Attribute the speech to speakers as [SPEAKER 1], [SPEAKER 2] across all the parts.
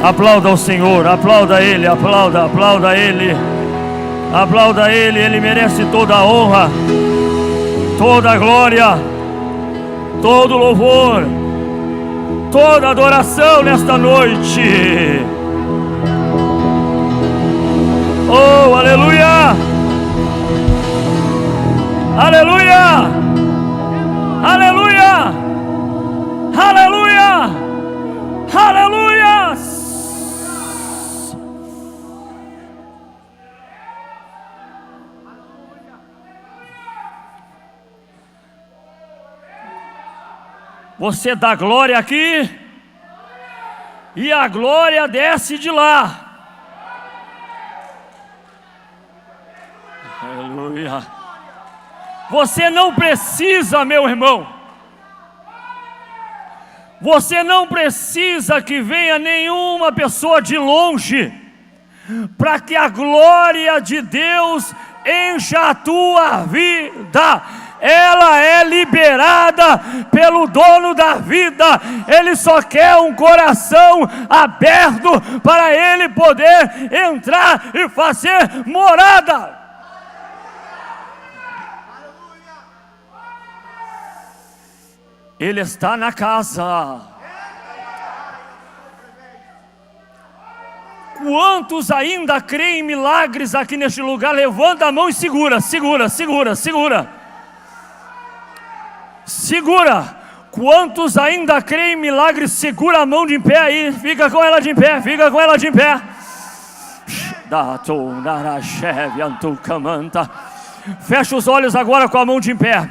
[SPEAKER 1] Aplauda o Senhor, aplauda Ele, aplauda Ele. Aplauda Ele, Ele merece toda a honra, toda a glória, todo o louvor, toda a adoração nesta noite. Oh, aleluia! Aleluia! Aleluia! Aleluia! Aleluia! Você dá glória aqui e a glória desce de lá. Aleluia. Você não precisa, meu irmão, você não precisa que venha nenhuma pessoa de longe para que a glória de Deus encha a tua vida. Ela é liberada pelo dono da vida. Ele só quer um coração aberto para ele poder entrar e fazer morada. Ele está na casa. Quantos ainda creem em milagres aqui neste lugar? Levanta a mão e segura. Quantos ainda creem em milagres? Segura a mão de pé aí. Fica com ela de pé. Fecha os olhos agora com a mão de pé.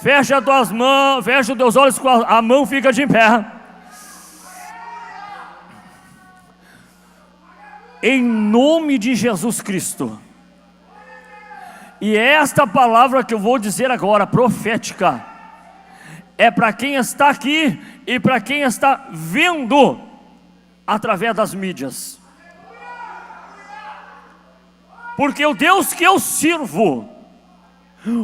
[SPEAKER 1] Fecha as tuas mãos, fecha os teus olhos com a mão, fica de pé. Em nome de Jesus Cristo. E esta palavra que eu vou dizer agora, profética, é para quem está aqui e para quem está vendo através das mídias. Porque o Deus que eu sirvo,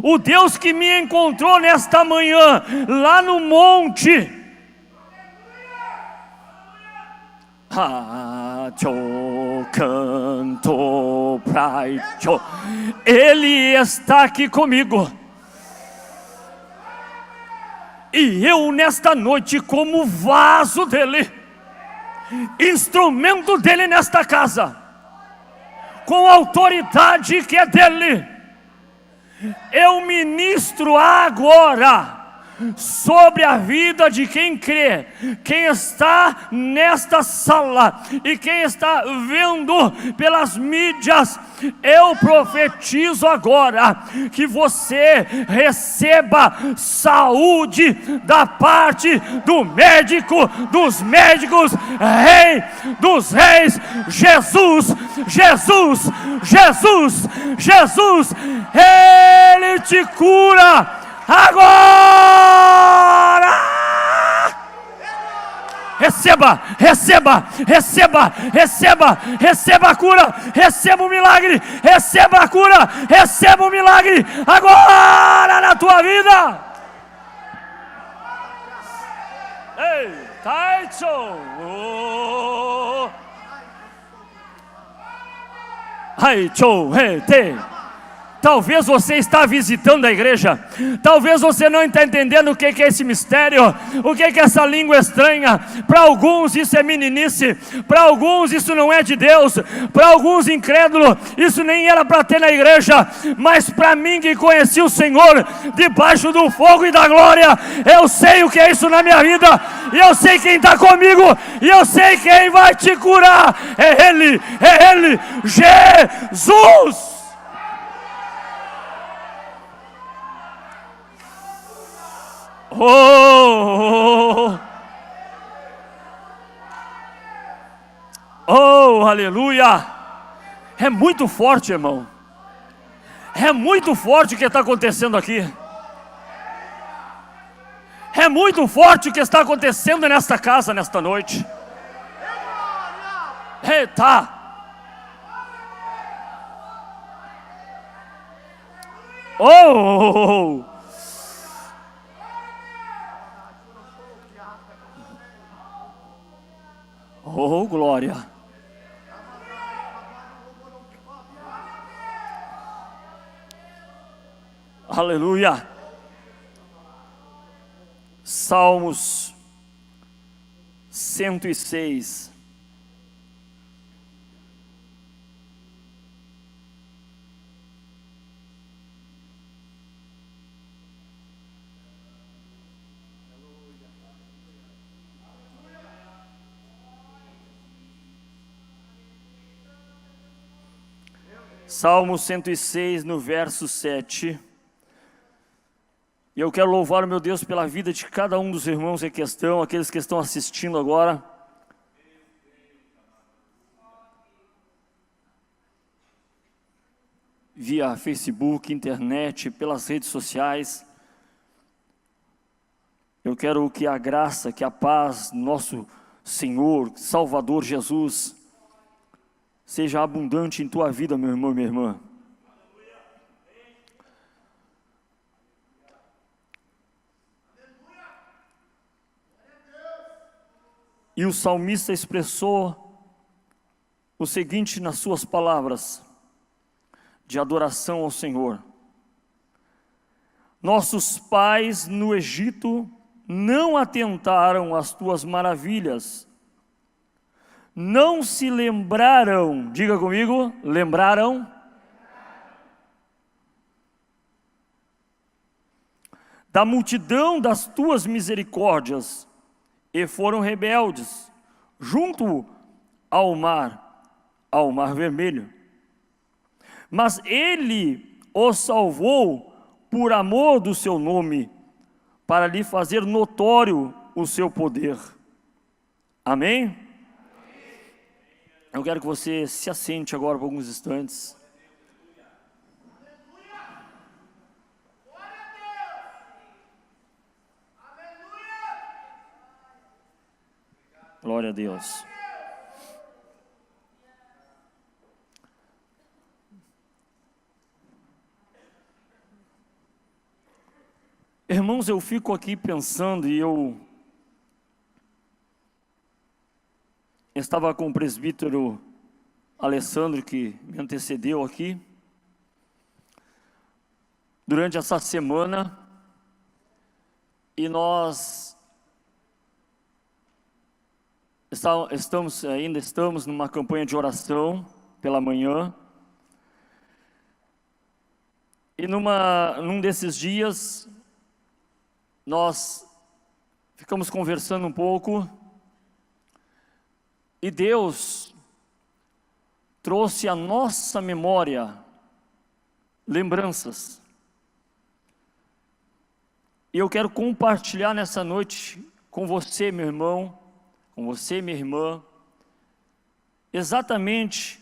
[SPEAKER 1] o Deus que me encontrou nesta manhã, lá no monte, Ele está aqui comigo. E eu nesta noite, como vaso dele, instrumento dele nesta casa, com a autoridade que é dele, eu ministro agora sobre a vida de quem crê, quem está nesta sala e quem está vendo pelas mídias. Eu profetizo agora que você receba saúde da parte do médico dos médicos, Rei dos reis, Jesus, Ele te cura agora. Receba a cura, receba o milagre, receba a cura, receba o milagre agora na tua vida. Ei, Taicho! Ai, chou, hey, te. Talvez você está visitando a igreja, talvez você não está entendendo o que é esse mistério, o que é essa língua estranha. Para alguns isso é meninice, para alguns isso não é de Deus, para alguns incrédulos isso nem era para ter na igreja, mas para mim que conheci o Senhor debaixo do fogo e da glória, eu sei o que é isso na minha vida, e eu sei quem está comigo, e eu sei quem vai te curar. É Ele, Jesus. Oh, aleluia! É muito forte, irmão. É muito forte o que está acontecendo aqui. É muito forte o que está acontecendo nesta casa, nesta noite. Eita! Oh! Oh, glória! Aleluia! Salmos 106. Salmo 106, no verso 7. E eu quero louvar o meu Deus pela vida de cada um dos irmãos que estão, aqueles que estão assistindo agora. Via Facebook, internet, pelas redes sociais. Eu quero que a graça, que a paz, nosso Senhor, Salvador Jesus, seja abundante em tua vida, meu irmão e minha irmã. E o salmista expressou o seguinte nas suas palavras de adoração ao Senhor: nossos pais no Egito não atentaram às tuas maravilhas, não se lembraram, diga comigo, lembraram, da multidão das tuas misericórdias, e foram rebeldes, junto ao mar vermelho. Mas ele os salvou por amor do seu nome, para lhe fazer notório o seu poder. Amém? Eu quero que você se assente agora por alguns instantes. Glória a Deus. Irmãos, eu fico aqui pensando, e eu estava com o presbítero Alessandro, que me antecedeu aqui, durante essa semana, e nós ainda estamos numa campanha de oração pela manhã, e num desses dias, nós ficamos conversando um pouco, e Deus trouxe à nossa memória lembranças. E eu quero compartilhar nessa noite com você, meu irmão, com você, minha irmã, exatamente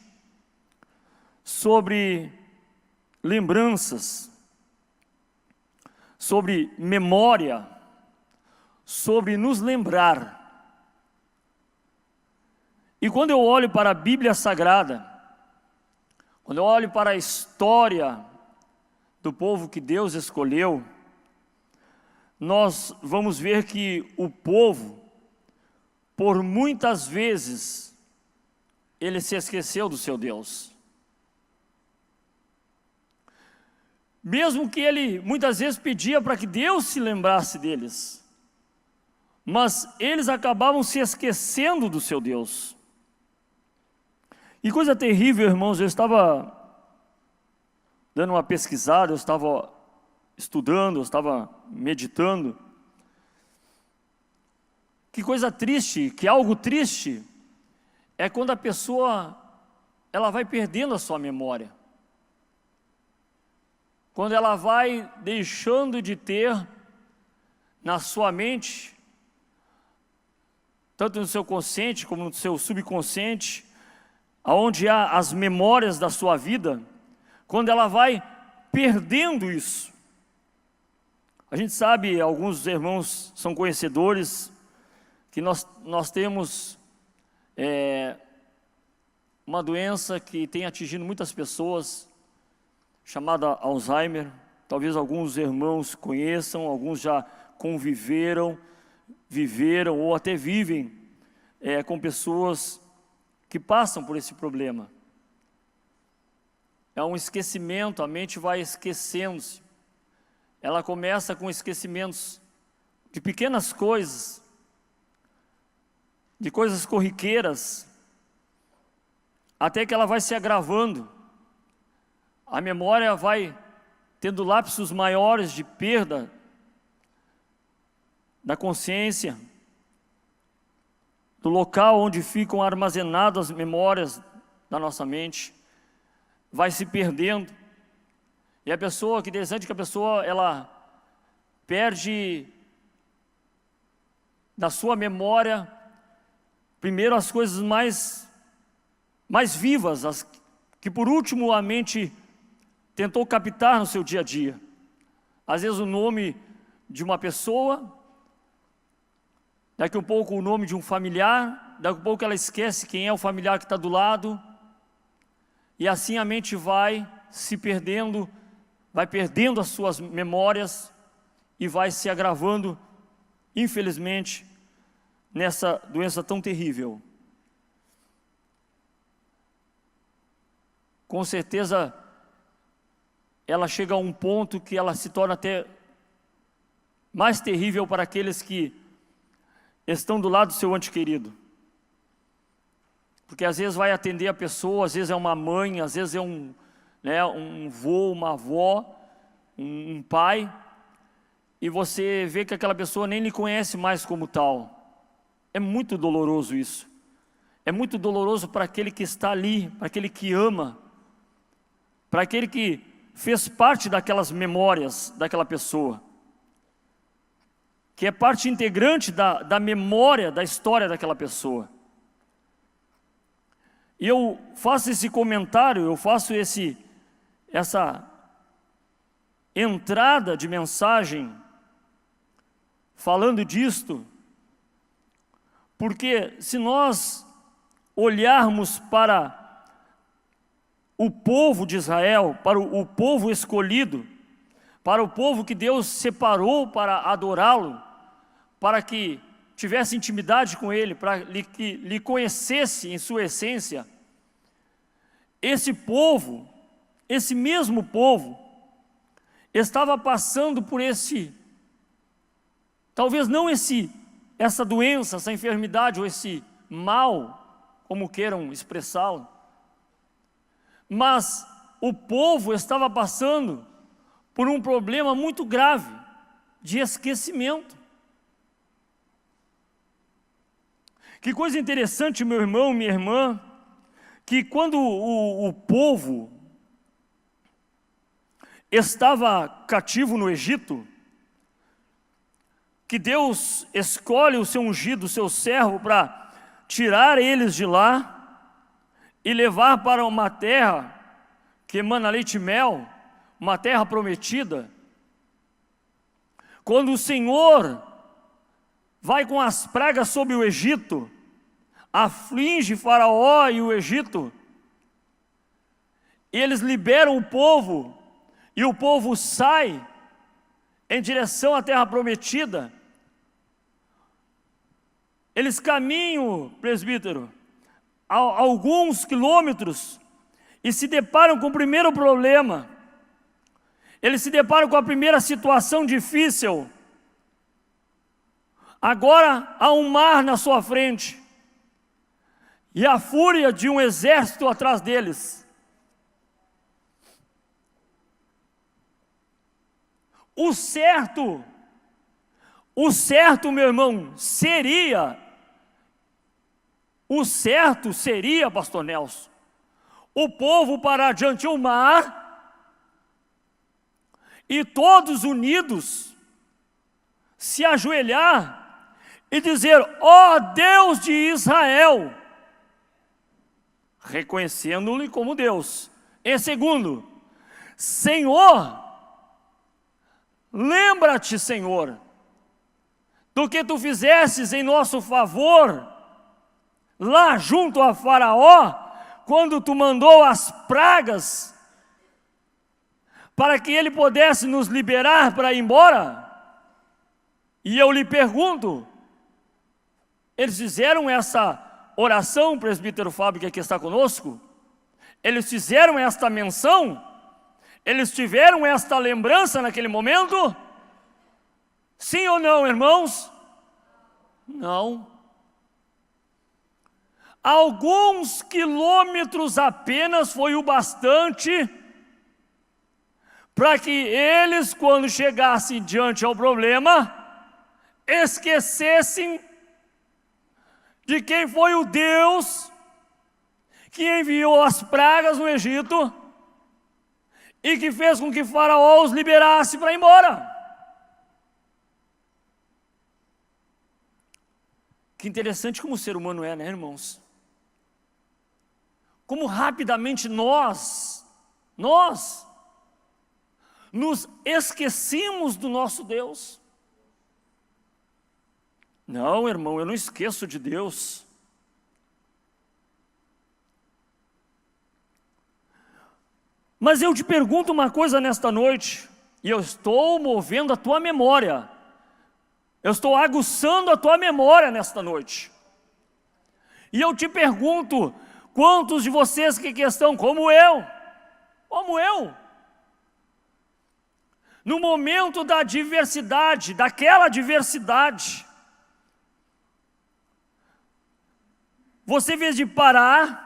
[SPEAKER 1] sobre lembranças, sobre memória, sobre nos lembrar. E quando eu olho para a Bíblia Sagrada, quando eu olho para a história do povo que Deus escolheu, nós vamos ver que o povo, por muitas vezes, ele se esqueceu do seu Deus. Mesmo que ele muitas vezes pedia para que Deus se lembrasse deles, mas eles acabavam se esquecendo do seu Deus. E coisa terrível, irmãos, eu estava dando uma pesquisada, eu estava estudando, eu estava meditando. Que coisa triste, que algo triste é quando a pessoa ela vai perdendo a sua memória. Quando ela vai deixando de ter na sua mente, tanto no seu consciente como no seu subconsciente, aonde há as memórias da sua vida, quando ela vai perdendo isso. A gente sabe, alguns irmãos são conhecedores, que nós temos uma doença que tem atingido muitas pessoas, chamada Alzheimer. Talvez alguns irmãos conheçam, alguns já conviveram, viveram ou até vivem com pessoas que passam por esse problema. É um esquecimento, a mente vai esquecendo-se. Ela começa com esquecimentos de pequenas coisas, de coisas corriqueiras, até que ela vai se agravando. A memória vai tendo lapsos maiores de perda da consciência, do local onde ficam armazenadas as memórias da nossa mente, vai se perdendo. E a pessoa, que interessante que a pessoa, ela perde da sua memória, primeiro as coisas mais vivas, as que por último a mente tentou captar no seu dia a dia. Às vezes o nome de uma pessoa, daqui a pouco o nome de um familiar, daqui a pouco ela esquece quem é o familiar que está do lado, e assim a mente vai se perdendo, vai perdendo as suas memórias e vai se agravando, infelizmente, nessa doença tão terrível. Com certeza, ela chega a um ponto que ela se torna até mais terrível para aqueles que estão do lado do seu ente querido. Porque às vezes vai atender a pessoa, às vezes é uma mãe, às vezes é um vô, uma avó, um pai, e você vê que aquela pessoa nem lhe conhece mais como tal. É muito doloroso isso. É muito doloroso para aquele que está ali, para aquele que ama, para aquele que fez parte daquelas memórias daquela pessoa, que é parte integrante da memória, da história daquela pessoa. E eu faço esse comentário, eu faço essa entrada de mensagem falando disto, porque se nós olharmos para o povo de Israel, para o povo escolhido, para o povo que Deus separou para adorá-lo, para que tivesse intimidade com Ele, para que lhe conhecesse em sua essência, esse povo, esse mesmo povo, estava passando por talvez não essa doença, essa enfermidade, ou esse mal, como queiram expressá-lo, mas o povo estava passando por um problema muito grave, de esquecimento. Que coisa interessante, meu irmão, minha irmã, que quando o povo estava cativo no Egito, que Deus escolhe o seu ungido, o seu servo, para tirar eles de lá e levar para uma terra que emana leite e mel, uma terra prometida. Quando o Senhor vai com as pragas sobre o Egito, aflige Faraó e o Egito, e eles liberam o povo, e o povo sai em direção à terra prometida. Eles caminham, presbítero, alguns quilômetros, e se deparam com o primeiro problema. Eles se deparam com a primeira situação difícil. Agora há um mar na sua frente, e a fúria de um exército atrás deles. O certo, meu irmão, seria, pastor Nelson, o povo parar diante do mar, e todos unidos, se ajoelhar, e dizer: ó Deus de Israel, reconhecendo-lhe como Deus. Em segundo, Senhor, lembra-te, Senhor, do que tu fizestes em nosso favor, lá junto a Faraó, quando tu mandou as pragas, para que ele pudesse nos liberar para ir embora. E eu lhe pergunto, eles fizeram essa oração, presbítero Fábio, que aqui está conosco, eles fizeram esta menção, eles tiveram esta lembrança naquele momento? Sim ou não, irmãos? Não. Alguns quilômetros apenas foi o bastante para que eles, quando chegassem diante ao problema, esquecessem de quem foi o Deus que enviou as pragas no Egito e que fez com que Faraó os liberasse para ir embora. Que interessante como o ser humano é, né, irmãos? Como rapidamente nós nos esquecemos do nosso Deus. Não, irmão, eu não esqueço de Deus. Mas eu te pergunto uma coisa nesta noite, e eu estou movendo a tua memória, eu estou aguçando a tua memória nesta noite. E eu te pergunto, quantos de vocês que estão como eu, no momento da adversidade, daquela adversidade, você, em vez de parar,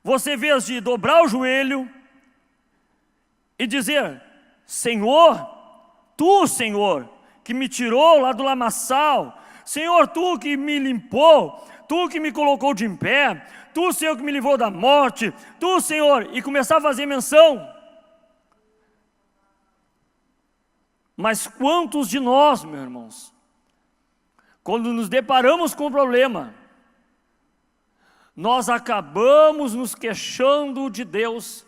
[SPEAKER 1] você, em vez de dobrar o joelho e dizer: Senhor, Tu, Senhor, que me tirou lá do lamaçal, Senhor, Tu que me limpou, Tu que me colocou de em pé, Tu, Senhor, que me livrou da morte, Tu, Senhor, e começar a fazer menção. Mas quantos de nós, meus irmãos, quando nos deparamos com o problema, nós acabamos nos queixando de Deus,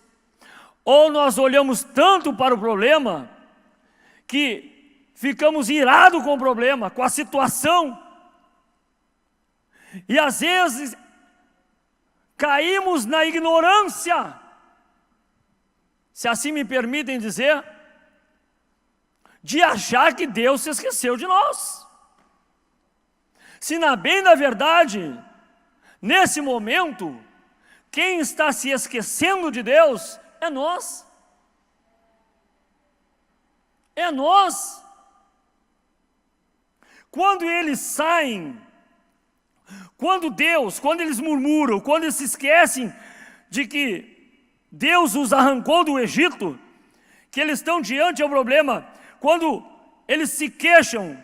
[SPEAKER 1] ou nós olhamos tanto para o problema, que ficamos irados com o problema, com a situação, e às vezes caímos na ignorância, se assim me permitem dizer, de achar que Deus se esqueceu de nós. Se na bem da verdade, nesse momento, quem está se esquecendo de Deus é nós. É nós. Quando eles saem, quando eles murmuram, quando eles se esquecem de que Deus os arrancou do Egito, que eles estão diante do problema, quando eles se queixam,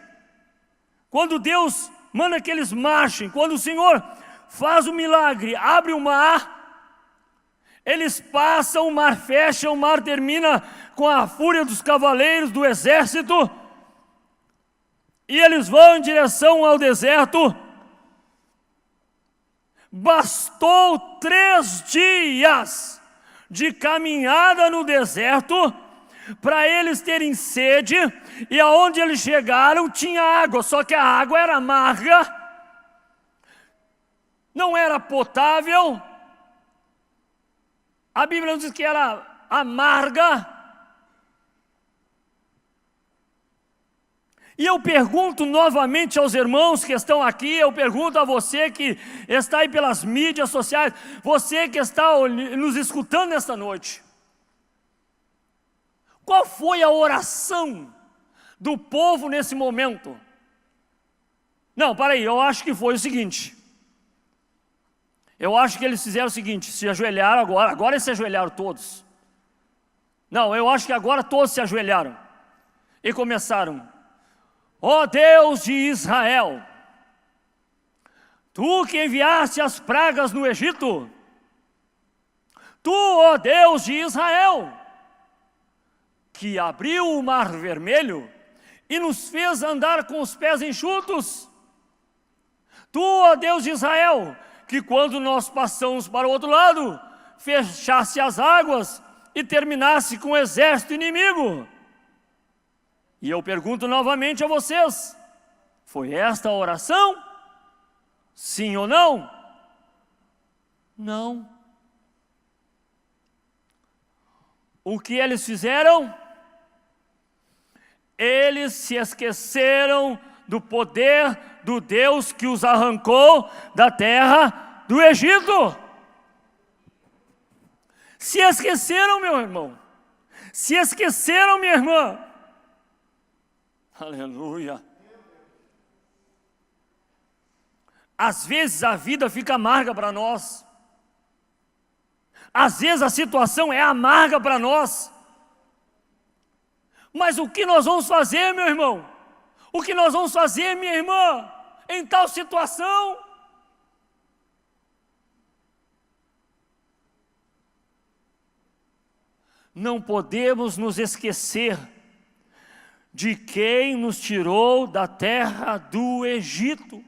[SPEAKER 1] quando Deus manda que eles marchem, quando o Senhor faz o milagre, abre o mar, eles passam, o mar fecha, o mar termina com a fúria dos cavaleiros do exército, e eles vão em direção ao deserto. Bastou 3 dias de caminhada no deserto para eles terem sede, e aonde eles chegaram tinha água, só que a água era amarga, não era potável, a Bíblia nos diz que era amarga. E eu pergunto novamente aos irmãos que estão aqui, eu pergunto a você que está aí pelas mídias sociais, você que está nos escutando nesta noite, qual foi a oração do povo nesse momento? Não, para aí, eu acho que foi o seguinte. Eu acho que eles fizeram o seguinte, se ajoelharam agora eles se ajoelharam todos. Não, eu acho que agora todos se ajoelharam e começaram: ó Deus de Israel, Tu que enviaste as pragas no Egito, Tu, ó Deus de Israel, que abriu o mar vermelho e nos fez andar com os pés enxutos, Tu, ó Deus de Israel, que quando nós passamos para o outro lado, fechasse as águas e terminasse com o exército inimigo. E eu pergunto novamente a vocês, foi esta a oração? Sim ou não? Não. O que eles fizeram? Eles se esqueceram do poder do Deus que os arrancou da terra do Egito. Se esqueceram, meu irmão. Se esqueceram, minha irmã. Aleluia. Às vezes a vida fica amarga para nós. Às vezes a situação é amarga para nós. Mas o que nós vamos fazer, meu irmão? O que nós vamos fazer, minha irmã, em tal situação? Não podemos nos esquecer de quem nos tirou da terra do Egito.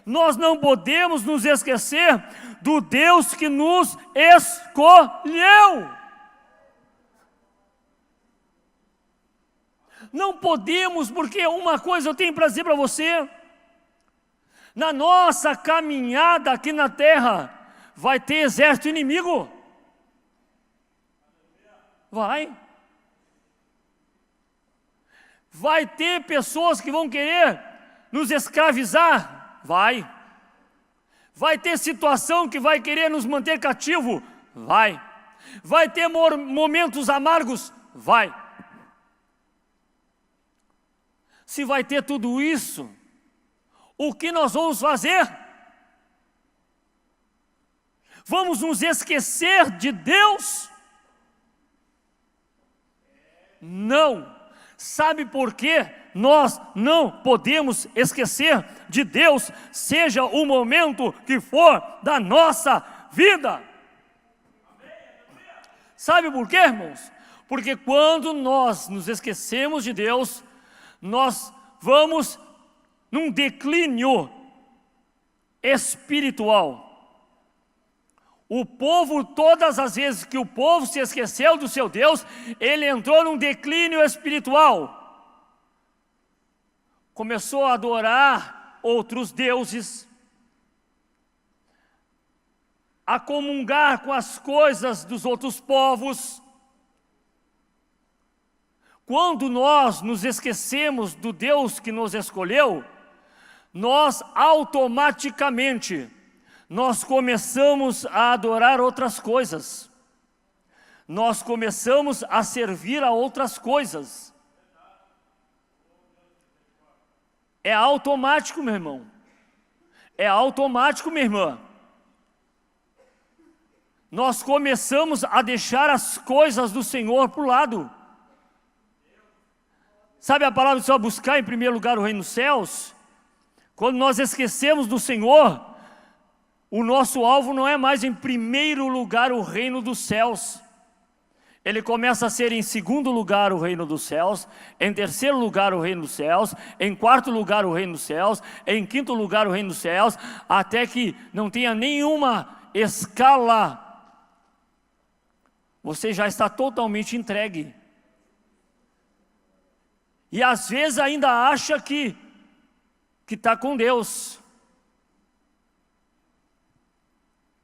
[SPEAKER 1] Nós não podemos nos esquecer do Deus que nos escolheu. Não podemos, porque uma coisa eu tenho para dizer para você: na nossa caminhada aqui na terra, vai ter exército inimigo. Vai ter pessoas que vão querer nos escravizar. Vai ter situação que vai querer nos manter cativo. Vai ter momentos amargos. Se vai ter tudo isso, o que nós vamos fazer? Vamos nos esquecer de Deus? Não. Sabe por quê? Nós não podemos esquecer de Deus, seja o momento que for da nossa vida. Sabe por quê, irmãos? Porque quando nós nos esquecemos de Deus, nós vamos num declínio espiritual. O povo, todas as vezes que o povo se esqueceu do seu Deus, ele entrou num declínio espiritual. Começou a adorar outros deuses, a comungar com as coisas dos outros povos. Quando nós nos esquecemos do Deus que nos escolheu, nós automaticamente começamos a adorar outras coisas. Nós começamos a servir a outras coisas. É automático, meu irmão. É automático, minha irmã. Nós começamos a deixar as coisas do Senhor para o lado. Sabe a palavra do Senhor, buscar em primeiro lugar o reino dos céus? Quando nós esquecemos do Senhor, o nosso alvo não é mais em primeiro lugar o reino dos céus. Ele começa a ser em segundo lugar o reino dos céus, em terceiro lugar o reino dos céus, em quarto lugar o reino dos céus, em quinto lugar o reino dos céus, até que não tenha nenhuma escala. Você já está totalmente entregue. E às vezes ainda acha que está com Deus.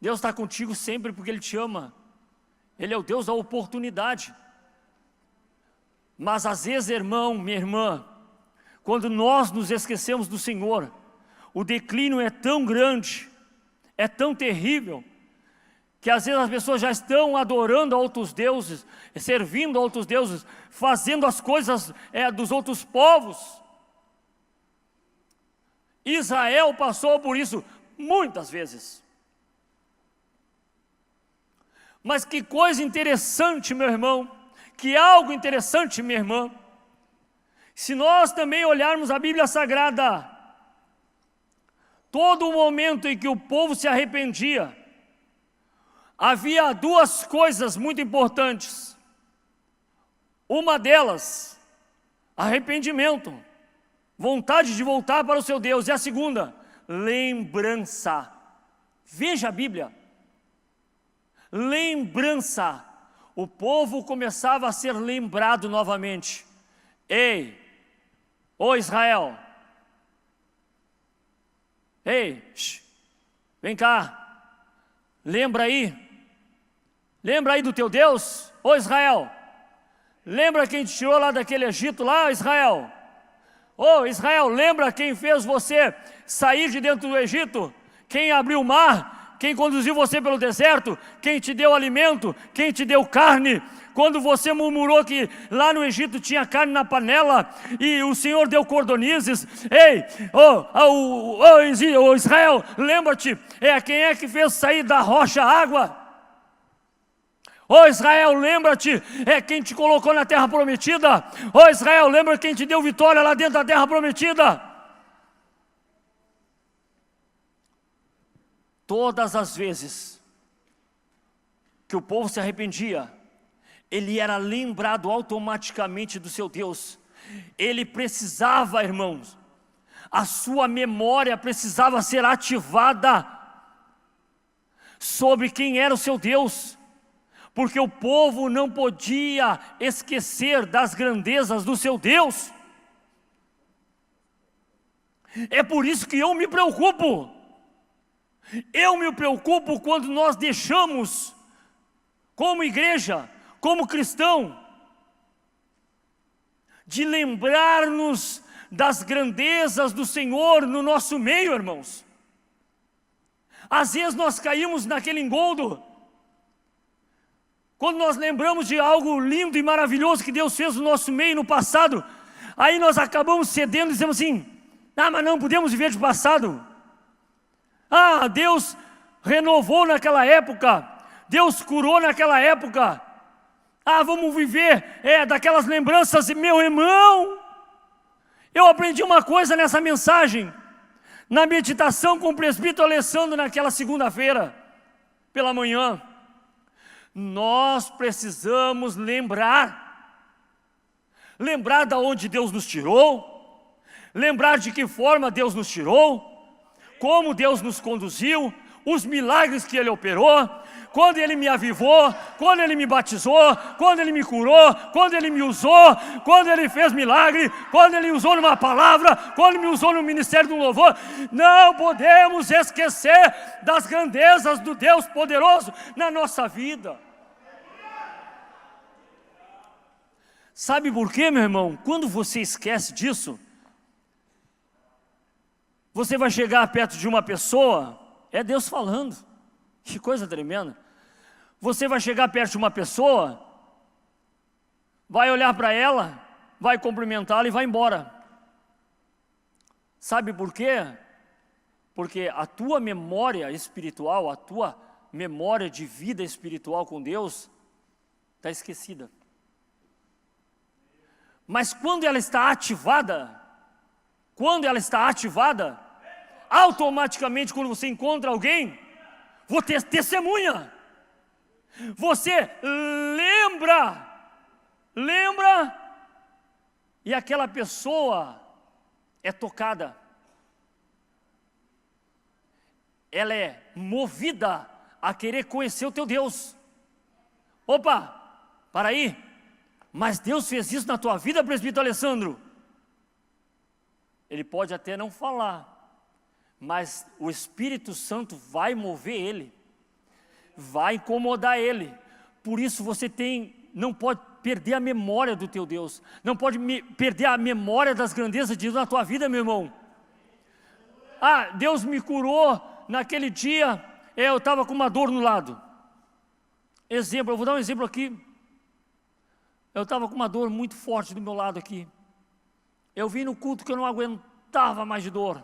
[SPEAKER 1] Deus está contigo sempre porque Ele te ama. Ele é o Deus da oportunidade. Mas às vezes, irmão, minha irmã, quando nós nos esquecemos do Senhor, o declínio é tão grande, é tão terrível, que às vezes as pessoas já estão adorando a outros deuses, servindo a outros deuses, fazendo as coisas dos outros povos. Israel passou por isso muitas vezes. Mas que coisa interessante, meu irmão, que algo interessante, minha irmã, se nós também olharmos a Bíblia Sagrada, todo o momento em que o povo se arrependia, havia duas coisas muito importantes. Uma delas, arrependimento, vontade de voltar para o seu Deus, e a segunda, lembrança. Veja a Bíblia. Lembrança. O povo começava a ser lembrado novamente. Ei, ô Israel, ei, vem cá, lembra aí do teu Deus, ô Israel, lembra quem te tirou lá daquele Egito lá, Israel, Ô Israel, lembra quem fez você sair de dentro do Egito? Quem abriu o mar? Quem conduziu você pelo deserto? Quem te deu alimento? Quem te deu carne? Quando você murmurou que lá no Egito tinha carne na panela e o Senhor deu cordonizes, ei, Israel, lembra-te, quem é que fez sair da rocha água? Israel, lembra-te, quem te colocou na terra prometida? Israel, lembra quem te deu vitória lá dentro da terra prometida? Todas as vezes que o povo se arrependia, ele era lembrado automaticamente do seu Deus. Ele precisava, irmãos, a sua memória precisava ser ativada sobre quem era o seu Deus, porque o povo não podia esquecer das grandezas do seu Deus. É por isso que eu me preocupo. Eu me preocupo quando nós deixamos, como igreja, como cristão, de lembrar-nos das grandezas do Senhor no nosso meio, irmãos. Às vezes nós caímos naquele engodo, quando nós lembramos de algo lindo e maravilhoso que Deus fez no nosso meio no passado, aí nós acabamos cedendo e dizemos assim: mas não podemos viver de passado. Deus renovou naquela época, Deus curou naquela época, vamos viver daquelas lembranças. E meu irmão, eu aprendi uma coisa nessa mensagem, na meditação com o presbítero Alessandro naquela segunda-feira, pela manhã. Nós precisamos lembrar da onde Deus nos tirou, lembrar de que forma Deus nos tirou, como Deus nos conduziu, os milagres que Ele operou, quando Ele me avivou, quando Ele me batizou, quando Ele me curou, quando Ele me usou, quando Ele fez milagre, quando Ele usou numa palavra, quando Ele me usou no ministério do louvor. Não podemos esquecer das grandezas do Deus poderoso na nossa vida. Sabe por quê, meu irmão? Quando você esquece disso, você vai chegar perto de uma pessoa, é Deus falando, que coisa tremenda. Você vai chegar perto de uma pessoa, vai olhar para ela, vai cumprimentá-la e vai embora. Sabe por quê? Porque a tua memória espiritual, a tua memória de vida espiritual com Deus, está esquecida. Mas quando ela está ativada, automaticamente quando você encontra alguém, você testemunha, você lembra, e aquela pessoa é tocada, ela é movida a querer conhecer o teu Deus. Opa, para aí, mas Deus fez isso na tua vida, presbítero Alessandro? Ele pode até não falar, mas o Espírito Santo vai mover ele, vai incomodar ele. Por isso você não pode perder a memória do teu Deus, não pode perder a memória das grandezas de Deus na tua vida, meu irmão. Deus me curou naquele dia, eu estava com uma dor no lado. Eu vou dar um exemplo aqui. Eu estava com uma dor muito forte do meu lado aqui. Eu vim no culto que eu não aguentava mais de dor.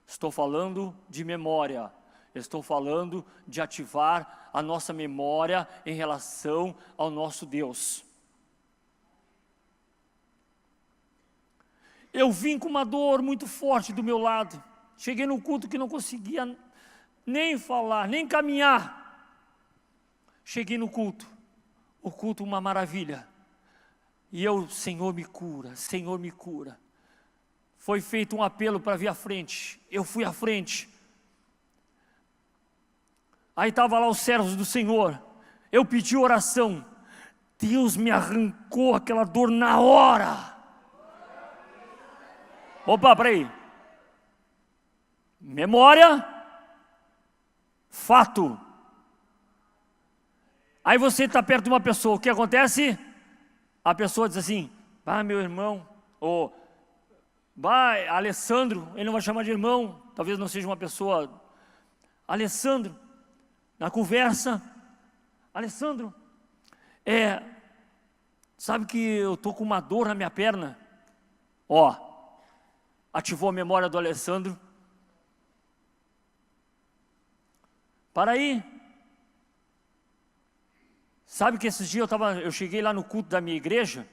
[SPEAKER 1] Estou falando de memória. Estou falando de ativar a nossa memória em relação ao nosso Deus. Eu vim com uma dor muito forte do meu lado. Cheguei no culto que não conseguia nem falar, nem caminhar. Cheguei no culto. O culto uma maravilha. E Senhor me cura, Senhor me cura. Foi feito um apelo para vir à frente. Eu fui à frente. Aí estavam lá os servos do Senhor. Eu pedi oração. Deus me arrancou aquela dor na hora. Opa, peraí. Memória, fato. Aí você está perto de uma pessoa, o que acontece? A pessoa diz assim: meu irmão, ou Vai, Alessandro, ele não vai chamar de irmão, talvez não seja uma pessoa. Alessandro, na conversa, Alessandro, sabe que eu estou com uma dor na minha perna? Ó, ativou a memória do Alessandro. Para aí. Sabe que esses dias eu cheguei lá no culto da minha igreja,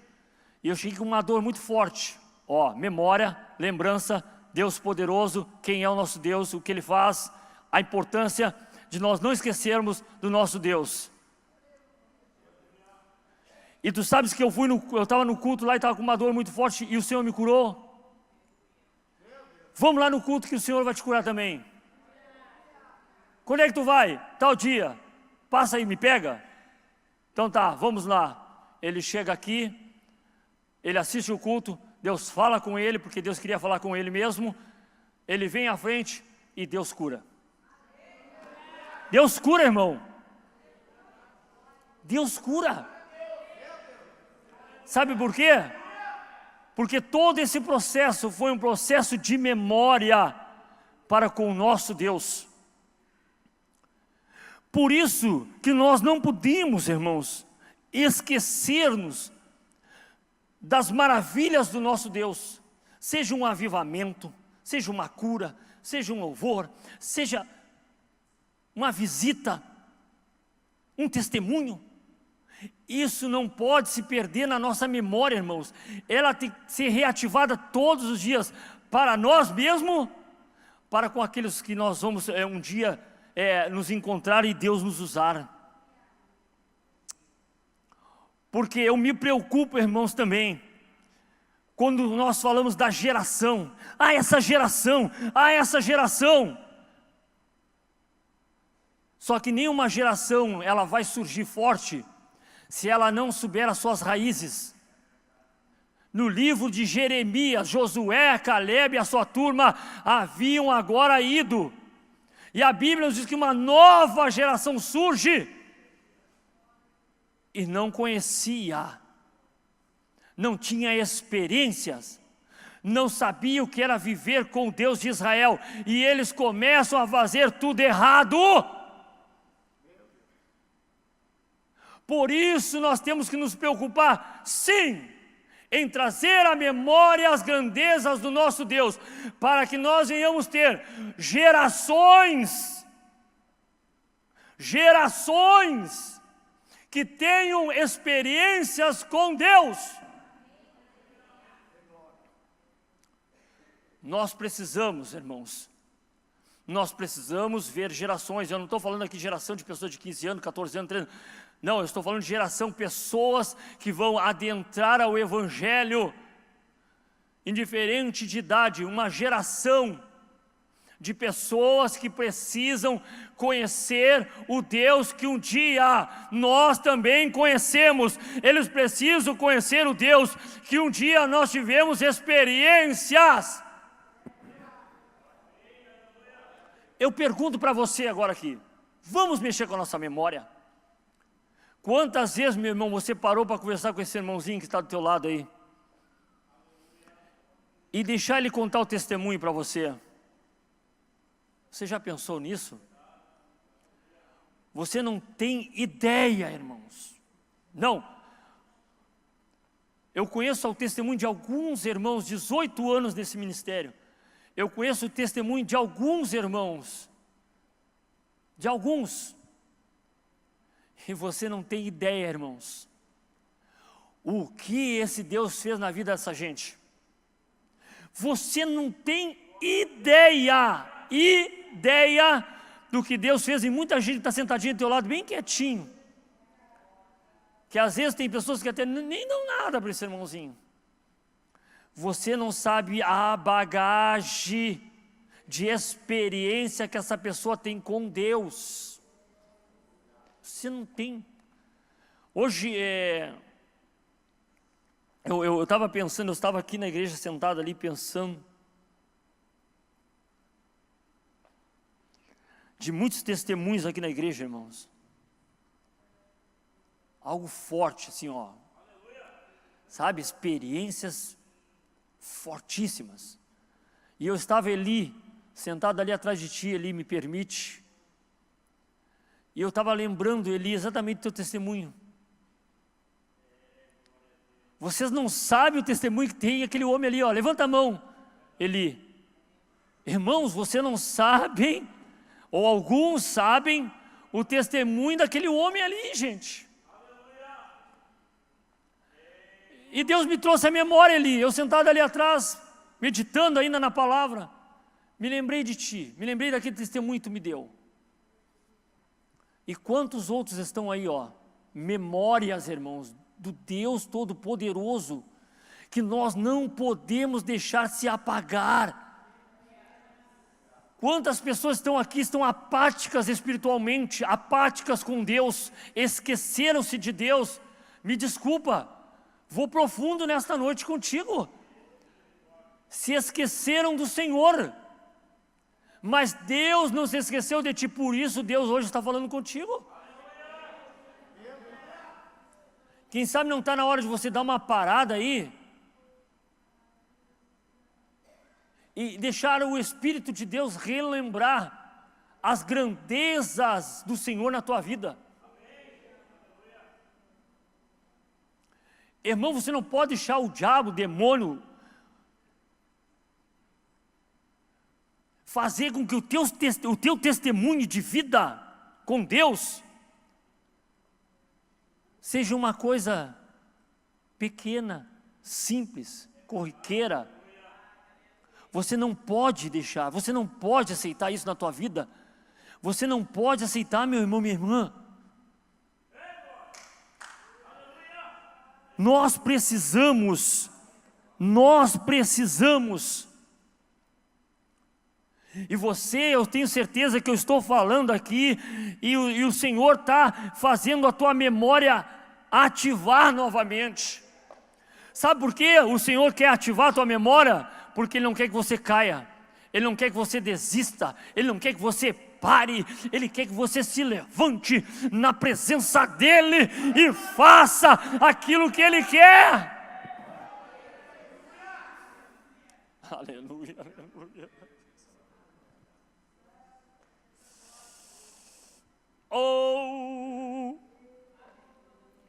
[SPEAKER 1] e eu cheguei com uma dor muito forte. Ó, memória, lembrança, Deus poderoso, quem é o nosso Deus, o que Ele faz, a importância de nós não esquecermos do nosso Deus. E tu sabes que eu estava no culto lá e estava com uma dor muito forte e o Senhor me curou. Vamos lá no culto que o Senhor vai te curar também. Quando é que tu vai? Tal dia. Passa aí, me pega. Então tá, vamos lá. Ele chega aqui, ele assiste o culto, Deus fala com ele, porque Deus queria falar com ele mesmo. Ele vem à frente e Deus cura. Deus cura, irmão. Deus cura. Sabe por quê? Porque todo esse processo foi um processo de memória para com o nosso Deus. Por isso que nós não podemos, irmãos, esquecer-nos das maravilhas do nosso Deus. Seja um avivamento, seja uma cura, seja um louvor, seja uma visita, um testemunho. Isso não pode se perder na nossa memória, irmãos. Ela tem que ser reativada todos os dias, para nós mesmos, para com aqueles que nós vamos um dia nos encontrar e Deus nos usar. Porque eu me preocupo, irmãos, também, quando nós falamos da geração. Essa geração, essa geração. Só que nenhuma geração ela vai surgir forte se ela não souber as suas raízes. No livro de Jeremias, Josué, Caleb e a sua turma haviam agora ido. E a Bíblia nos diz que uma nova geração surge e não conhecia, não tinha experiências, não sabia o que era viver com o Deus de Israel, e eles começam a fazer tudo errado. Por isso nós temos que nos preocupar, sim, em trazer à memória as grandezas do nosso Deus, para que nós venhamos ter gerações que tenham experiências com Deus. Nós precisamos, irmãos, nós precisamos ver gerações. Eu não estou falando aqui de geração de pessoas de 15 anos, 14 anos, 13 anos. Não, eu estou falando de geração, pessoas que vão adentrar ao Evangelho, indiferente de idade, uma geração de pessoas que precisam conhecer o Deus que um dia nós também conhecemos. Eles precisam conhecer o Deus que um dia nós tivemos experiências. Eu pergunto para você agora aqui, vamos mexer com a nossa memória? Quantas vezes, meu irmão, você parou para conversar com esse irmãozinho que está do teu lado aí? E deixar ele contar o testemunho para você? Você já pensou nisso? Você não tem ideia, irmãos. Não. Eu conheço o testemunho de alguns irmãos, 18 anos nesse ministério. Eu conheço o testemunho de alguns irmãos. De alguns. E você não tem ideia, irmãos, o que esse Deus fez na vida dessa gente. Você não tem ideia do que Deus fez. E muita gente está sentadinha do teu lado, bem quietinho. Que às vezes tem pessoas que até nem dão nada para esse irmãozinho. Você não sabe a bagagem de experiência que essa pessoa tem com Deus. Você não tem. Hoje, eu estava pensando, eu estava aqui na igreja sentado ali pensando, de muitos testemunhos aqui na igreja, irmãos. Algo forte assim, ó. Sabe, experiências fortíssimas. E eu estava ali, sentado ali atrás de ti, Eli, me permite. E eu estava lembrando, Eli, exatamente do teu testemunho. Vocês não sabem o testemunho que tem aquele homem ali, ó. Levanta a mão, Eli. Irmãos, vocês não sabem, ou alguns sabem, o testemunho daquele homem ali, gente. E Deus me trouxe a memória, Eli. Eu sentado ali atrás, meditando ainda na palavra, me lembrei de ti, me lembrei daquele testemunho que tu me deu. E quantos outros estão aí, ó, memórias, irmãos, do Deus Todo-Poderoso, que nós não podemos deixar se apagar. Quantas pessoas estão aqui, estão apáticas espiritualmente, apáticas com Deus, esqueceram-se de Deus. Me desculpa, vou profundo nesta noite contigo. Se esqueceram do Senhor, mas Deus não se esqueceu de ti, por isso Deus hoje está falando contigo. Quem sabe não está na hora de você dar uma parada aí e deixar o Espírito de Deus relembrar as grandezas do Senhor na tua vida. Irmão, você não pode deixar o diabo, o demônio, fazer com que o teu testemunho de vida com Deus seja uma coisa pequena, simples, corriqueira. Você não pode deixar, você não pode aceitar isso na tua vida. Você não pode aceitar, meu irmão, minha irmã. Nós precisamos. E você, eu tenho certeza que eu estou falando aqui, e o Senhor está fazendo a tua memória ativar novamente. Sabe por quê? O Senhor quer ativar a tua memória, porque Ele não quer que você caia, Ele não quer que você desista, Ele não quer que você pare, Ele quer que você se levante na presença dEle e faça aquilo que Ele quer. Aleluia, aleluia. Oh,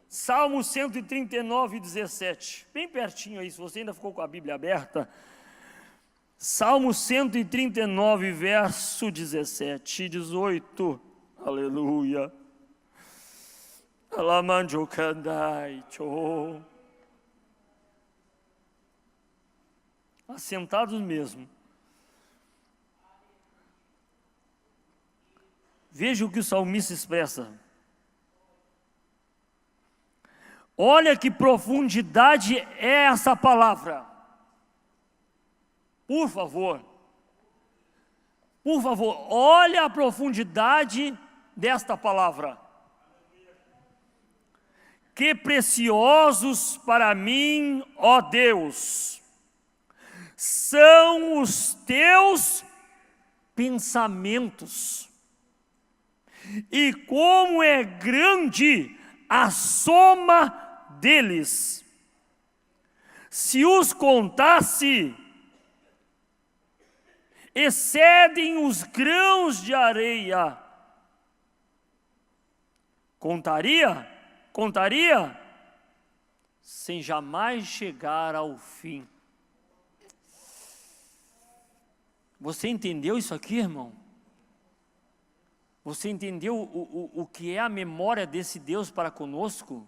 [SPEAKER 1] Salmo 139, 17, bem pertinho aí, se você ainda ficou com a Bíblia aberta. Salmo 139, verso 17 e 18, aleluia. Assentados mesmo. Veja o que o salmista expressa. Olha que profundidade é essa palavra. Por favor, olha a profundidade desta palavra. Que preciosos para mim, ó Deus, são os teus pensamentos, e como é grande a soma deles. Se os contasse, excedem os grãos de areia. Contaria, sem jamais chegar ao fim. Você entendeu isso aqui, irmão? Você entendeu o que é a memória desse Deus para conosco?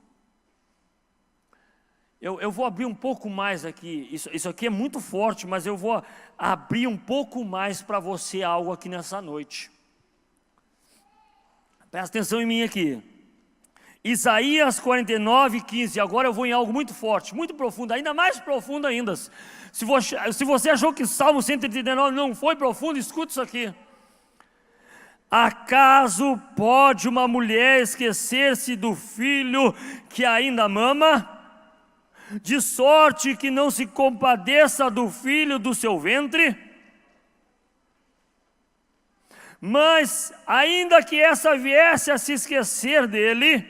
[SPEAKER 1] Eu vou abrir um pouco mais aqui, isso aqui é muito forte, mas eu vou abrir um pouco mais para você algo aqui nessa noite. Presta atenção em mim aqui. Isaías 49, 15, agora eu vou em algo muito forte, muito profundo, ainda mais profundo ainda. Se você achou que Salmo 139 não foi profundo, escuta isso aqui. Acaso pode uma mulher esquecer-se do filho que ainda mama? De sorte que não se compadeça do filho do seu ventre? Mas, ainda que essa viesse a se esquecer dele,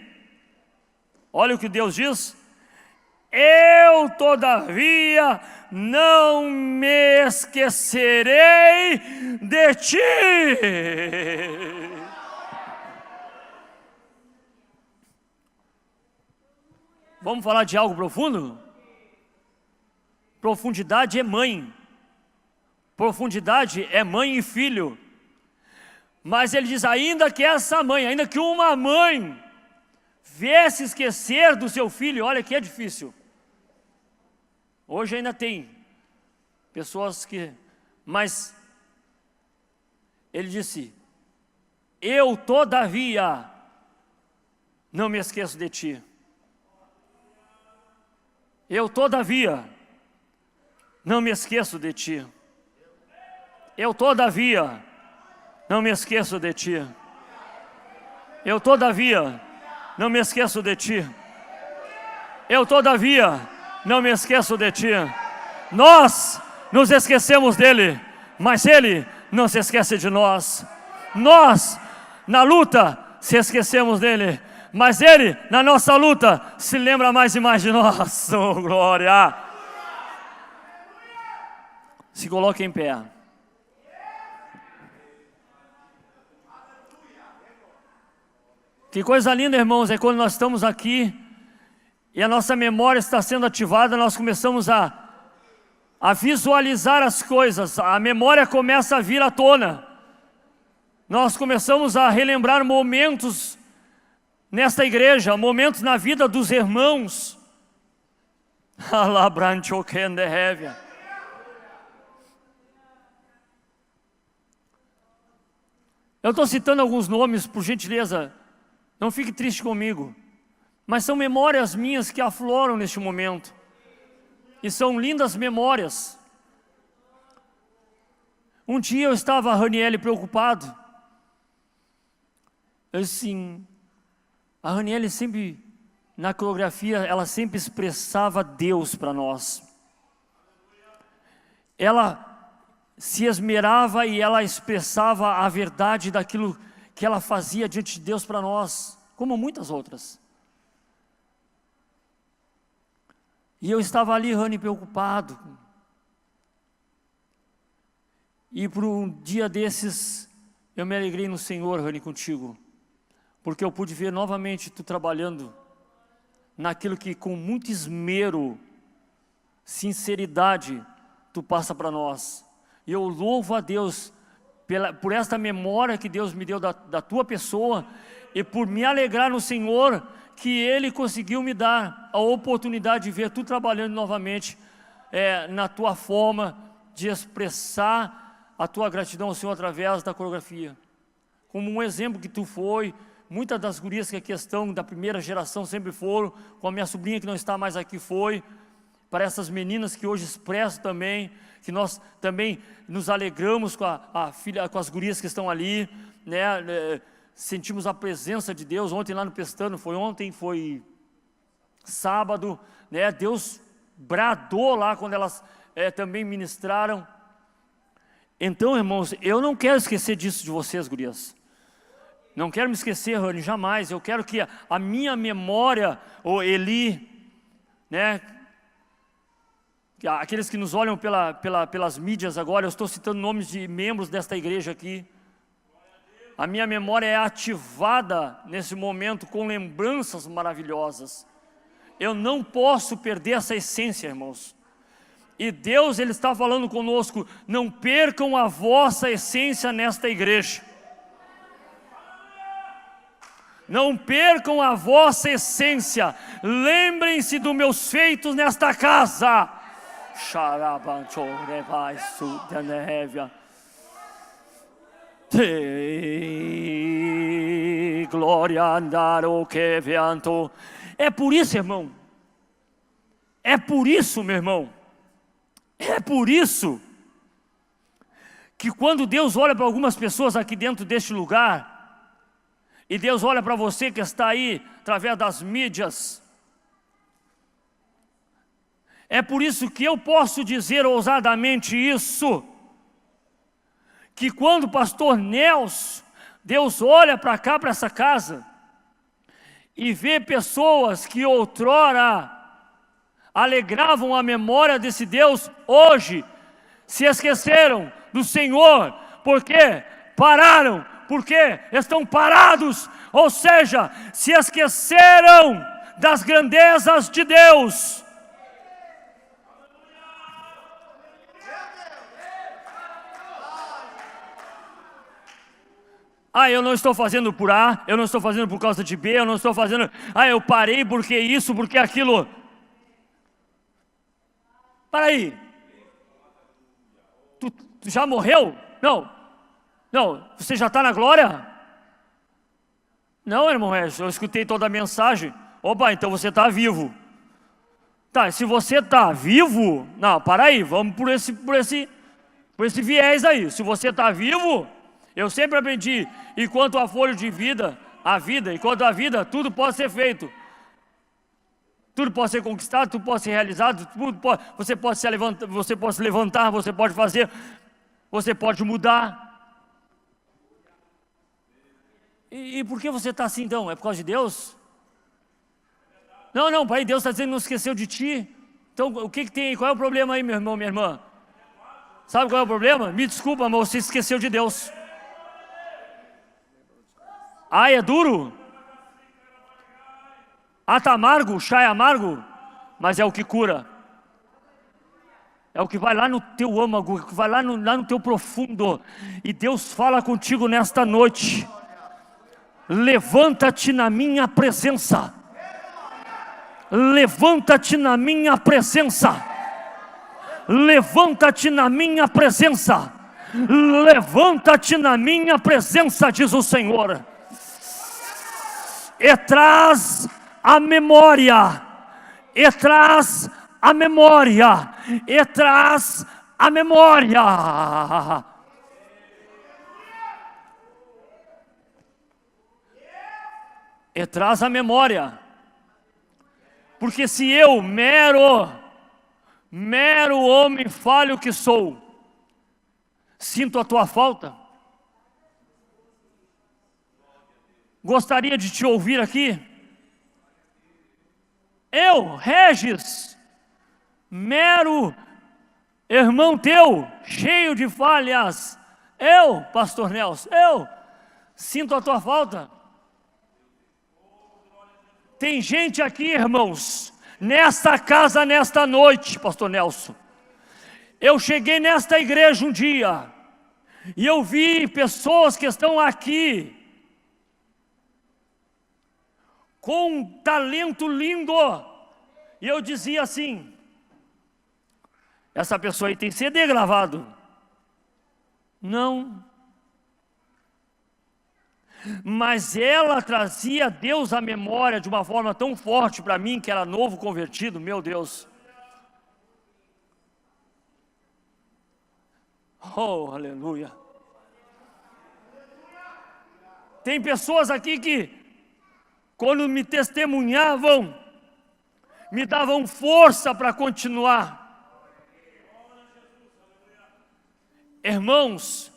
[SPEAKER 1] olha o que Deus diz: Eu, todavia, não me esquecerei de ti. Vamos falar de algo profundo? Profundidade é mãe. Profundidade é mãe e filho. Mas ele diz, ainda que essa mãe, ainda que uma mãe viesse esquecer do seu filho, olha que é difícil. Hoje ainda tem pessoas que, mas ele disse, eu todavia não me esqueço de ti. Eu todavia não me esqueço de ti. Eu todavia não me esqueço de ti. Eu todavia não me esqueço de ti. Eu todavia não me esqueço de ti. Nós nos esquecemos dele, mas ele não se esquece de nós. Nós, na luta, se esquecemos dele, mas ele, na nossa luta, se lembra mais e mais de nós. Oh, glória! Se coloque em pé. Que coisa linda, irmãos, é quando nós estamos aqui e a nossa memória está sendo ativada, nós começamos a visualizar as coisas, a memória começa a vir à tona. Nós começamos a relembrar momentos nesta igreja, momentos na vida dos irmãos. Eu estou citando alguns nomes, por gentileza, não fique triste comigo, mas são memórias minhas que afloram neste momento, e são lindas memórias. Um dia eu estava, Raniele, preocupado. Eu assim, a Raniele sempre, na coreografia, ela sempre expressava Deus para nós. Ela se esmerava e ela expressava a verdade daquilo que ela fazia diante de Deus para nós, como muitas outras. E eu estava ali, Rani, preocupado. E por um dia desses, eu me alegrei no Senhor, Rani, contigo, porque eu pude ver novamente tu trabalhando naquilo que com muito esmero, sinceridade, tu passa para nós. E eu louvo a Deus por esta memória que Deus me deu da tua pessoa, e por me alegrar no Senhor, que Ele conseguiu me dar a oportunidade de ver tu trabalhando novamente na tua forma de expressar a tua gratidão ao Senhor através da coreografia. Como um exemplo que tu foi, muitas das gurias que aqui estão da primeira geração sempre foram, com a minha sobrinha que não está mais aqui foi, para essas meninas que hoje expressam também, que nós também nos alegramos com a filha, com as gurias que estão ali, né? Sentimos a presença de Deus. Ontem lá no Pestano, foi sábado, né? Deus bradou lá quando elas também ministraram. Então, irmãos, eu não quero esquecer disso de vocês, gurias. Não quero me esquecer, Rani, jamais. Eu quero que a minha memória, ou Eli, né? Aqueles que nos olham pelas mídias agora, eu estou citando nomes de membros desta igreja aqui. A minha memória é ativada nesse momento com lembranças maravilhosas. Eu não posso perder essa essência, irmãos. E Deus, Ele está falando conosco, não percam a vossa essência nesta igreja. Não percam a vossa essência. Lembrem-se dos meus feitos nesta casa. Glória andar o que vento. É por isso, irmão. É por isso, meu irmão. É por isso que quando Deus olha para algumas pessoas aqui dentro deste lugar, e Deus olha para você que está aí através das mídias, é por isso que eu posso dizer ousadamente isso, que quando o pastor Nelson, Deus olha para cá, para essa casa, e vê pessoas que outrora alegravam a memória desse Deus, hoje se esqueceram do Senhor. Por quê? Pararam, porque estão parados, ou seja, se esqueceram das grandezas de Deus. Eu não estou fazendo por A, eu não estou fazendo por causa de B, eu não estou fazendo... eu parei porque isso, porque aquilo. Para aí. Tu já morreu? Não, você já está na glória? Não, irmão, eu escutei toda a mensagem. Opa, então você está vivo. Tá, se você está vivo... Não, para aí, vamos por esse viés aí. Se você está vivo... Eu sempre aprendi, enquanto há fôlego de vida, enquanto há vida, tudo pode ser feito. Tudo pode ser conquistado, tudo pode ser realizado, você pode se levantar, você pode fazer, você pode mudar. E por que você está assim então? É por causa de Deus? Não, pai, Deus está dizendo que não esqueceu de ti. Então o que tem aí? Qual é o problema aí, meu irmão, minha irmã? Sabe qual é o problema? Me desculpa, mas você esqueceu de Deus. É duro? Tá amargo, chá é amargo, mas é o que cura. É o que vai lá no teu âmago, que vai lá no teu profundo. E Deus fala contigo nesta noite. Levanta-te na minha presença. Levanta-te na minha presença. Levanta-te na minha presença. Levanta-te na minha presença, diz o Senhor. E traz a memória, e traz a memória, e traz a memória. E traz a memória. Porque se eu, mero homem falho que sou, sinto a tua falta, gostaria de te ouvir aqui. Eu, Regis, mero irmão teu, cheio de falhas, eu, pastor Nelson, eu sinto a tua falta. Tem gente aqui, irmãos, nesta casa, nesta noite, pastor Nelson. Eu cheguei nesta igreja um dia, e eu vi pessoas que estão aqui, com um talento lindo, e eu dizia assim, essa pessoa aí tem CD gravado? Não. Mas ela trazia Deus à memória de uma forma tão forte para mim, que era novo convertido, meu Deus. Oh, aleluia. Tem pessoas aqui que, quando me testemunhavam, me davam força para continuar. Irmãos,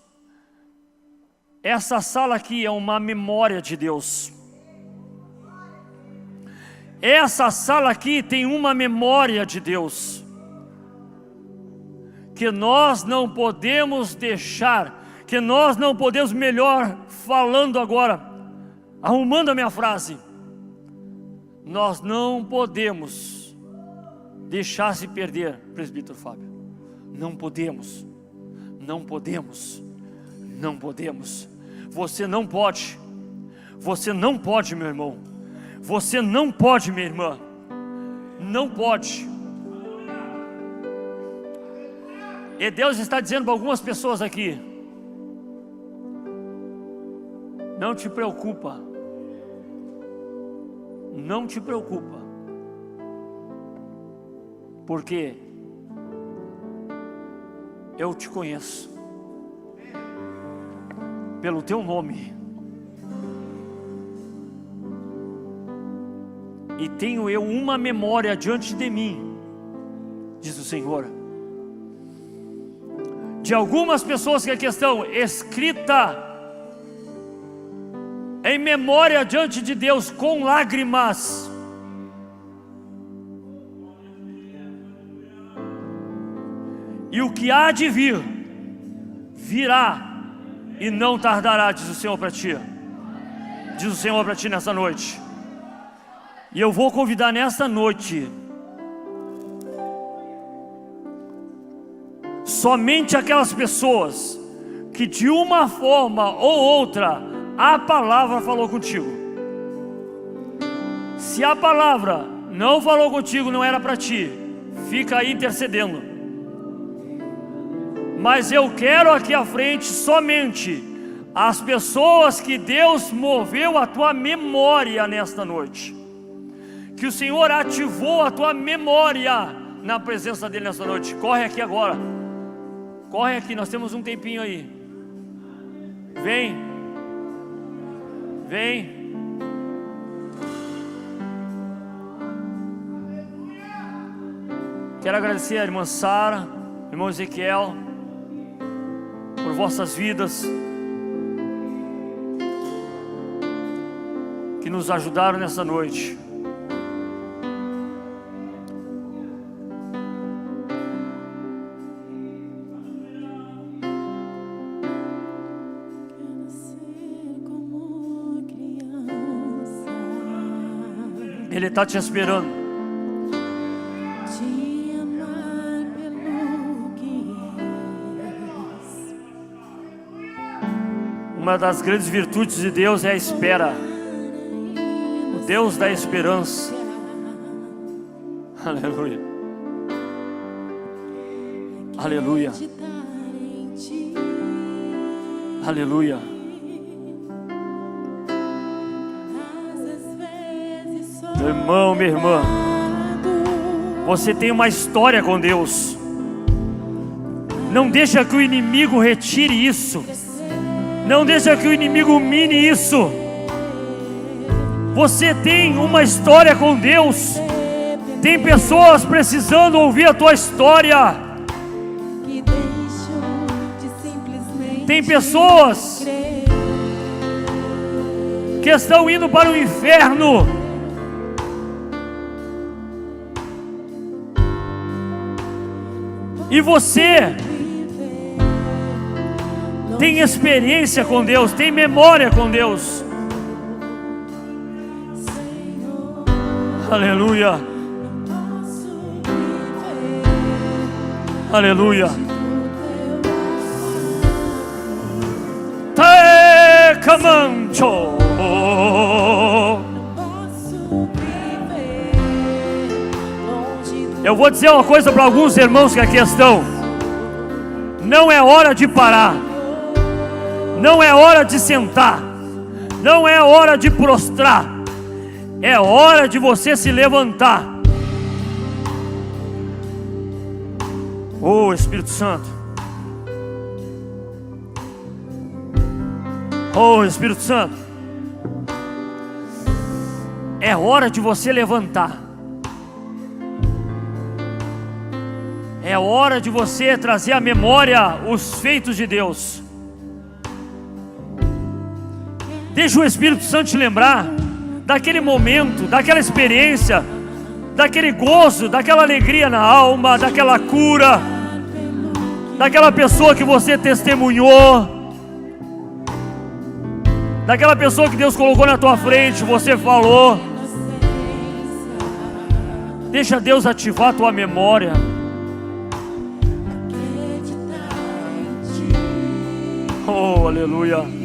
[SPEAKER 1] essa sala aqui é uma memória de Deus. Essa sala aqui tem uma memória de Deus, que nós não podemos deixar, que nós não podemos, melhor falando agora, arrumando a minha frase, nós não podemos deixar se perder, presbítero Fábio. Não podemos. Você não pode, meu irmão. Você não pode, minha irmã. Não pode. E Deus está dizendo para algumas pessoas aqui: não te preocupa. Não te preocupa. Porque eu te conheço pelo teu nome, e tenho eu uma memória diante de mim, diz o Senhor, de algumas pessoas que aqui estão escrita em memória diante de Deus com lágrimas. e o que há de vir, virá e não tardará, diz o Senhor para ti. Diz o Senhor para ti nessa noite. E eu vou convidar nessa noite somente aquelas pessoas que de uma forma ou outra a palavra falou contigo. Se a palavra não falou contigo, não era para ti, fica aí intercedendo. Mas eu quero aqui à frente somente as pessoas que Deus moveu a tua memória nesta noite, que o Senhor ativou a tua memória na presença dEle nessa noite. Corre aqui agora, corre aqui, nós temos um tempinho aí. Vem, vem. Quero agradecer a irmã Sara, irmão Ezequiel, por vossas vidas, que nos ajudaram nessa noite. Ele está te esperando. Uma das grandes virtudes de Deus é a espera. O Deus da esperança. Aleluia. Aleluia. Aleluia. Meu irmão, minha irmã, você tem uma história com Deus. Não deixa que o inimigo retire isso. Não deixa que o inimigo mine isso. Você tem uma história com Deus. Tem pessoas precisando ouvir a tua história. Tem pessoas que estão indo para o inferno. E você tem experiência com Deus, tem memória com Deus. Aleluia. Aleluia. Te camancho. Eu vou dizer uma coisa para alguns irmãos que aqui estão. Não é hora de parar. Não é hora de sentar. Não é hora de prostrar. É hora de você se levantar. Oh, Espírito Santo. Oh, Espírito Santo. É hora de você levantar. É hora de você trazer à memória os feitos de Deus. Deixa o Espírito Santo te lembrar daquele momento, daquela experiência, daquele gozo, daquela alegria na alma, daquela cura, daquela pessoa que você testemunhou, daquela pessoa que Deus colocou na tua frente, você falou. Deixa Deus ativar a tua memória. Oh, aleluia.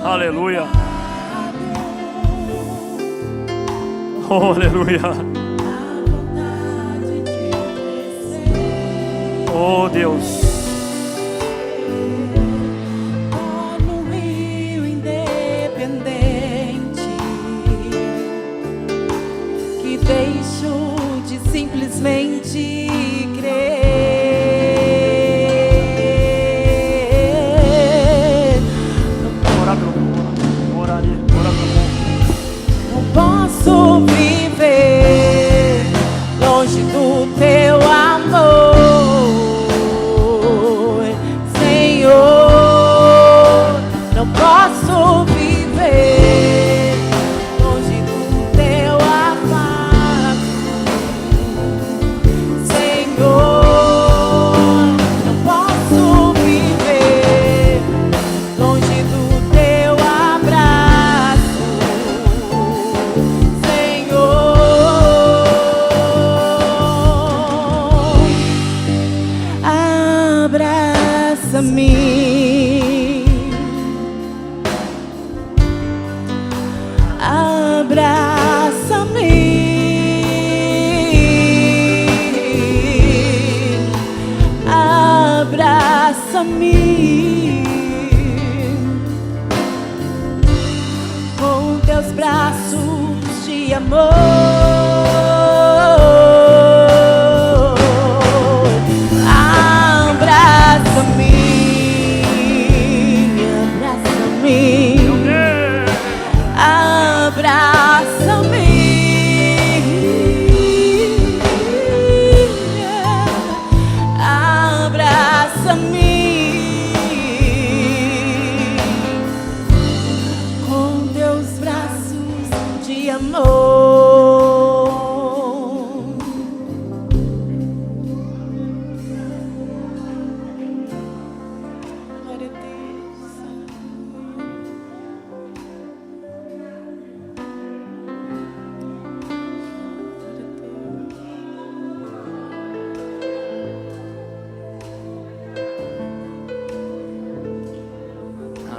[SPEAKER 1] Aleluia. Oh, aleluia. Oh, Deus.
[SPEAKER 2] No Rio independente, que deixo de simplesmente crer. Não posso viver longe do teu amor, Senhor. Não posso viver longe do teu afago. Abraça-me, abraça-me, abraça-me com teus braços de amor.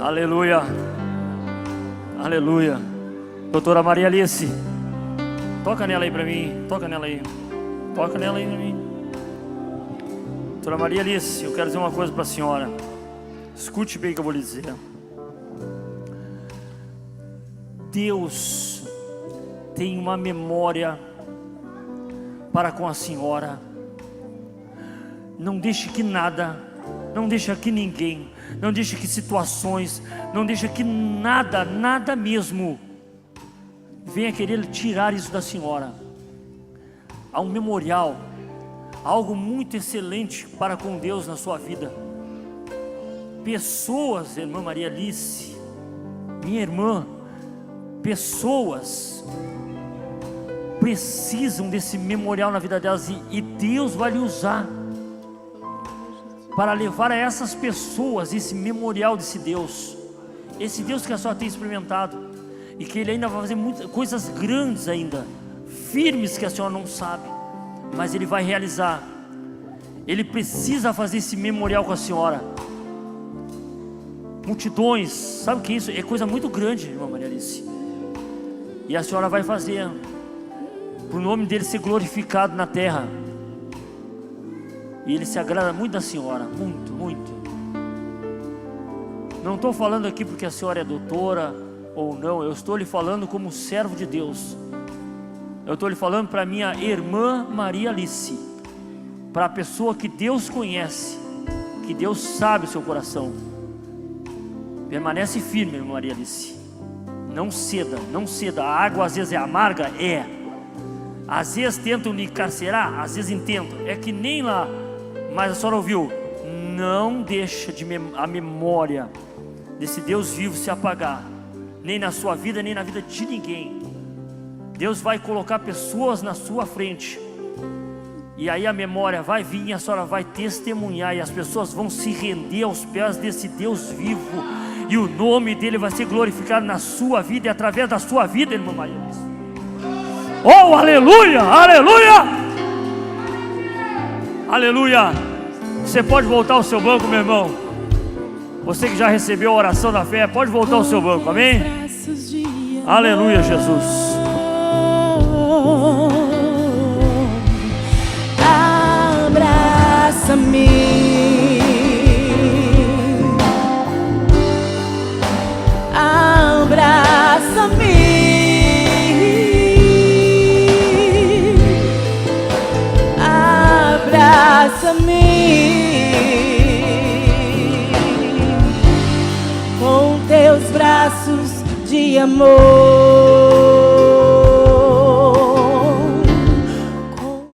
[SPEAKER 1] Aleluia, aleluia. Doutora Maria Alice, toca nela aí pra mim, toca nela aí pra mim. Doutora Maria Alice, eu quero dizer uma coisa para a senhora. Escute bem o que eu vou lhe dizer. Deus tem uma memória para com a senhora. Não deixe que nada, não deixe que ninguém, não deixe que situações, não deixe que nada mesmo venha querer tirar isso da senhora. Há um memorial, algo muito excelente para com Deus na sua vida. Pessoas, irmã Maria Alice, minha irmã, pessoas precisam desse memorial na vida delas, e Deus vai lhe usar para levar a essas pessoas esse memorial desse Deus, esse Deus que a senhora tem experimentado, e que Ele ainda vai fazer muitas coisas grandes ainda, firmes, que a senhora não sabe, mas Ele vai realizar. Ele precisa fazer esse memorial com a senhora. Multidões, sabe o que é isso? É coisa muito grande, irmã Maria Alice, e a senhora vai fazer para o nome dele ser glorificado na terra. E Ele se agrada muito da senhora, muito, muito. Não estou falando aqui porque a senhora é doutora ou não, eu estou lhe falando como servo de Deus. Eu estou lhe falando para minha irmã Maria Alice, para a pessoa que Deus conhece, que Deus sabe o seu coração. Permanece firme, irmã Maria Alice. Não ceda, não ceda. A água às vezes é amarga, é. Às vezes tentam lhe encarcerar, às vezes intentam. É que nem lá, mas a senhora ouviu. Não deixa a memória desse Deus vivo se apagar, nem na sua vida, nem na vida de ninguém. Deus vai colocar pessoas na sua frente, e aí a memória vai vir, e a senhora vai testemunhar, e as pessoas vão se render aos pés desse Deus vivo, e o nome dele vai ser glorificado na sua vida e através da sua vida, irmã Maria. Oh, aleluia, aleluia, aleluia. Você pode voltar ao seu banco, meu irmão. Você que já recebeu a oração da fé, pode voltar ao seu banco, amém? Aleluia, Jesus.
[SPEAKER 2] Abraça-me, abraça-me, abraça-me com teus braços de amor.